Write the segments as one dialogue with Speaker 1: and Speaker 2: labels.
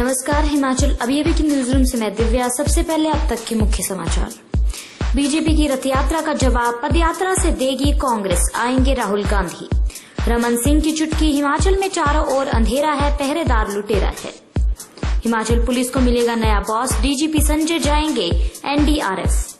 Speaker 1: नमस्कार, हिमाचल अभी की न्यूज रूम से मैं दिव्या। सबसे पहले अब तक के मुख्य समाचार। बीजेपी की रथ यात्रा का जवाब पदयात्रा से देगी कांग्रेस, आएंगे राहुल गांधी। रमन सिंह की चुटकी, हिमाचल में चारों ओर अंधेरा है, पहरेदार लुटेरा है। हिमाचल पुलिस को मिलेगा नया बॉस, डीजीपी संजय जाएंगे एनडीआरएफ।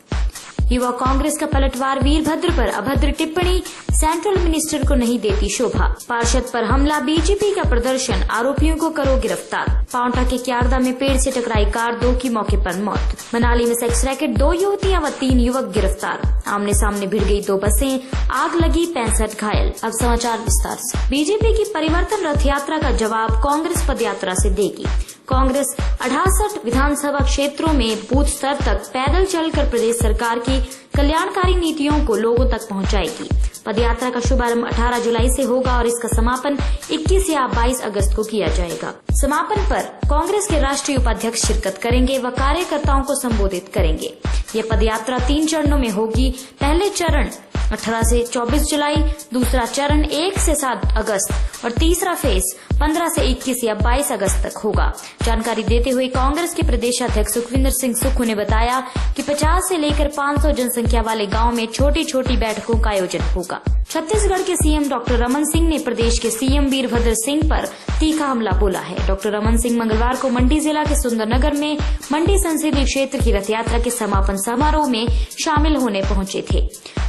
Speaker 1: युवा कांग्रेस का पलटवार, वीरभद्र पर अभद्र टिप्पणी, सेंट्रल मिनिस्टर को नहीं देती शोभा। पार्षद पर हमला, बीजेपी का प्रदर्शन, आरोपियों को करो गिरफ्तार। पांवटा के क्यारदा में पेड़ से टकराई कार, 2 की मौके पर मौत। मनाली में सेक्स रैकेट, 2 युवतियां व 3 युवक गिरफ्तार। आमने सामने भिड़ गई 2 बसें, आग लगी, 65 घायल। अब समाचार विस्तार से। बीजेपी की परिवर्तन रथ यात्रा का जवाब कांग्रेस पदयात्रा से देगी। कांग्रेस 68 विधानसभा क्षेत्रों में बूथ स्तर तक पैदल चलकर प्रदेश सरकार की कल्याणकारी नीतियों को लोगों तक पहुंचाएगी। पदयात्रा का शुभारंभ 18 जुलाई से होगा और इसका समापन 21 या 22 अगस्त को किया जाएगा। समापन पर कांग्रेस के राष्ट्रीय उपाध्यक्ष शिरकत करेंगे व कार्यकर्ताओं को संबोधित करेंगे। यह पदयात्रा 3 चरणों में होगी। पहले चरण 18 से 24 जुलाई, दूसरा चरण 1 से 7 अगस्त और तीसरा फेज 15 से 21 या 22 अगस्त तक होगा। जानकारी देते हुए कांग्रेस के प्रदेश अध्यक्ष सुखविंदर सिंह सुक्खू ने बताया कि 50 से लेकर 500 जनसंख्या वाले गांव में छोटी छोटी बैठकों का आयोजन होगा। छत्तीसगढ़ के सीएम डॉक्टर रमन सिंह ने प्रदेश के सीएम वीरभद्र सिंह पर तीखा हमला बोला है। डॉक्टर रमन सिंह मंगलवार को मंडी जिला के सुंदरनगर में मंडी संसदीय क्षेत्र की रथ यात्रा के समापन समारोह में शामिल होने पहुंचे थे।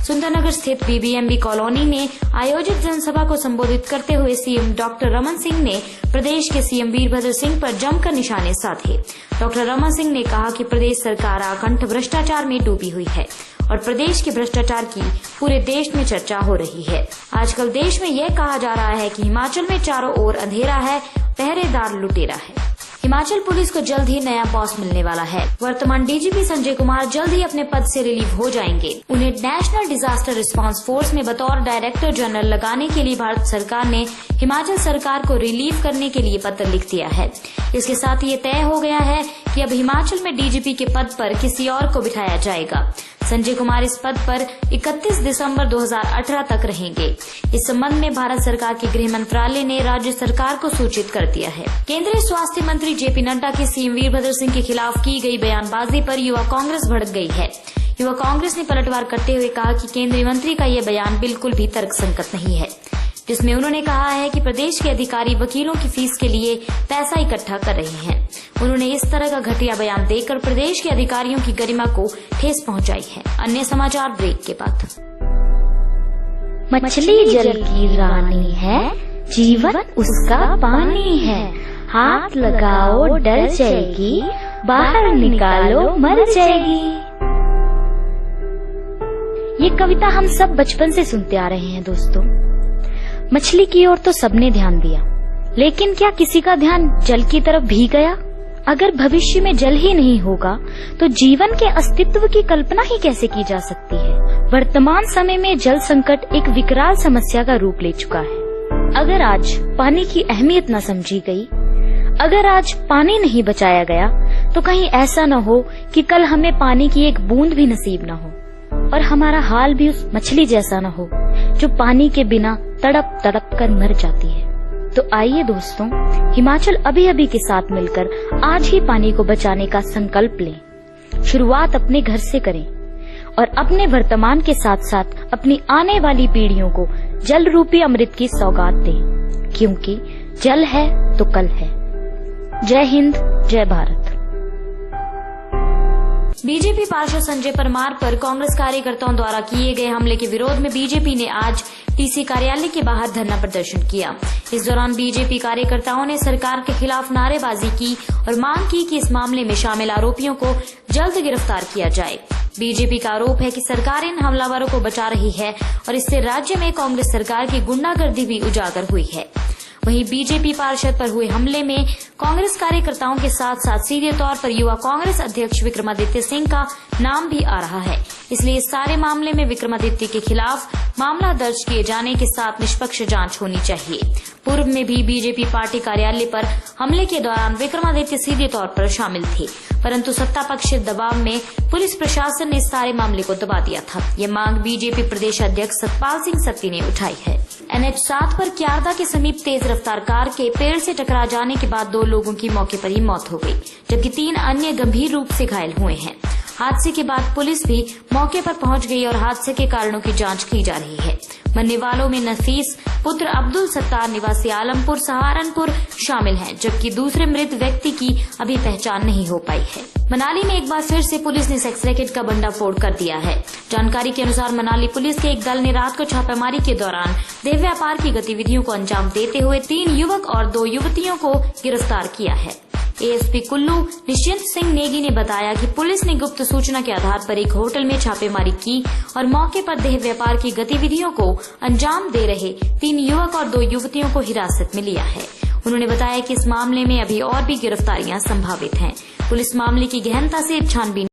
Speaker 1: सुंदरनगर स्थित बीबीएमबी कॉलोनी में आयोजित जनसभा को संबोधित करते हुए सीएम डॉक्टर रमन सिंह ने प्रदेश के सीएम वीरभद्र सिंह पर जमकर निशाने साधे। डॉक्टर रमन सिंह ने कहा कि प्रदेश सरकार आकंठ भ्रष्टाचार में डूबी हुई है और प्रदेश के भ्रष्टाचार की पूरे देश में चर्चा हो रही है। आजकल देश में यह कहा जा रहा है कि हिमाचल में चारों ओर अंधेरा है, पहरेदार लुटेरा है। हिमाचल पुलिस को जल्द ही नया बॉस मिलने वाला है। वर्तमान डीजीपी संजय कुमार जल्द ही अपने पद से रिलीव हो जाएंगे। उन्हें नेशनल डिजास्टर रिस्पांस फोर्स में बतौर डायरेक्टर जनरल लगाने के लिए भारत सरकार ने हिमाचल सरकार को रिलीव करने के लिए पत्र लिख दिया है। इसके साथ ये तय हो गया है कि अब हिमाचल में डीजीपी के पद पर किसी और को बिठाया जाएगा। संजय कुमार इस पद पर 31 दिसंबर 2018 तक रहेंगे। इस संबंध में भारत सरकार के गृह मंत्रालय ने राज्य सरकार को सूचित कर दिया है। केंद्रीय स्वास्थ्य मंत्री जेपी नड्डा के सीएम वीरभद्र सिंह के खिलाफ की गई बयानबाजी पर युवा कांग्रेस भड़क गई है। युवा कांग्रेस ने पलटवार करते हुए कहा कि केंद्रीय मंत्री का ये बयान बिल्कुल भी तर्कसंगत नहीं है, जिसमें उन्होंने कहा है कि प्रदेश के अधिकारी वकीलों की फीस के लिए पैसा इकट्ठा कर रहे हैं। उन्होंने इस तरह का घटिया बयान देकर प्रदेश के अधिकारियों की गरिमा को ठेस पहुंचाई है। अन्य समाचार ब्रेक के बाद।
Speaker 2: मछली जल की रानी है, जीवन उसका पानी है। हाथ लगाओ डर जाएगी, बाहर निकालो मर जाएगी। ये कविता हम सब बचपन से सुनते आ रहे हैं दोस्तों। मछली की ओर तो सबने ध्यान दिया, लेकिन क्या किसी का ध्यान जल की तरफ भी गया? अगर भविष्य में जल ही नहीं होगा तो जीवन के अस्तित्व की कल्पना ही कैसे की जा सकती है? वर्तमान समय में जल संकट एक विकराल समस्या का रूप ले चुका है। अगर आज पानी की अहमियत न समझी गई, अगर आज पानी नहीं बचाया गया, तो कहीं ऐसा न हो कि कल हमें पानी की एक बूंद भी नसीब न हो और हमारा हाल भी उस मछली जैसा न हो जो पानी के बिना तड़प तड़प कर मर जाती है। तो आइए दोस्तों, हिमाचल अभी के साथ मिलकर आज ही पानी को बचाने का संकल्प लें। शुरुआत अपने घर से करें और अपने वर्तमान के साथ साथ अपनी आने वाली पीढ़ियों को जल रूपी अमृत की सौगात दें, क्योंकि जल है तो कल है। जय हिंद, जय भारत।
Speaker 1: बीजेपी पार्षद संजय परमार पर कांग्रेस कार्यकर्ताओं द्वारा किए गए हमले के विरोध में बीजेपी ने आज टीसी कार्यालय के बाहर धरना प्रदर्शन किया। इस दौरान बीजेपी कार्यकर्ताओं ने सरकार के खिलाफ नारेबाजी की और मांग की कि इस मामले में शामिल आरोपियों को जल्द गिरफ्तार किया जाए। बीजेपी का आरोप है कि सरकार इन हमलावरों को बचा रही है और इससे राज्य में कांग्रेस सरकार की गुंडागर्दी भी उजागर हुई है। वहीं बीजेपी पार्षद पर हुए हमले में कांग्रेस कार्यकर्ताओं के साथ साथ सीधे तौर पर युवा कांग्रेस अध्यक्ष विक्रमादित्य सिंह का नाम भी आ रहा है। इसलिए इस सारे मामले में विक्रमादित्य के खिलाफ मामला दर्ज किए जाने के साथ निष्पक्ष जांच होनी चाहिए। पूर्व में भी बीजेपी पार्टी कार्यालय पर हमले के दौरान विक्रमादित्य सीधे तौर पर शामिल थे, परंतु सत्ता पक्ष के दबाव में पुलिस प्रशासन ने सारे मामले को दबा दिया था। ये मांग बीजेपी प्रदेश अध्यक्ष सतपाल सिंह सत्ती ने उठाई है। NH7 पर क्यारदा के समीप तेज रफ्तार कार के पेड़ से टकरा जाने के बाद 2 लोगों की मौके पर ही मौत हो गई, जबकि 3 अन्य गंभीर रूप से घायल हुए हैं। हादसे के बाद पुलिस भी मौके पर पहुंच गई और हादसे के कारणों की जांच की जा रही है। मरने वालों में नफीस पुत्र अब्दुल सत्तार निवासी आलमपुर सहारनपुर शामिल हैं, जबकि दूसरे मृत व्यक्ति की अभी पहचान नहीं हो पाई है। मनाली में एक बार फिर से पुलिस ने सेक्स रैकेट का भंडाफोड़ कर दिया है। जानकारी के अनुसार मनाली पुलिस के एक दल ने रात को छापेमारी के दौरान देह व्यापार की गतिविधियों को अंजाम देते हुए 3 युवक और 2 युवतियों को गिरफ्तार किया है। ASP कुल्लू निश्चिंत सिंह नेगी ने बताया कि पुलिस ने गुप्त सूचना के आधार पर एक होटल में छापेमारी की और मौके पर देह व्यापार की गतिविधियों को अंजाम दे रहे 3 युवक और 2 युवतियों को हिरासत में लिया है। उन्होंने बताया कि इस मामले में अभी और भी गिरफ्तारियां संभावित हैं। पुलिस मामले की गहनता से छानबीन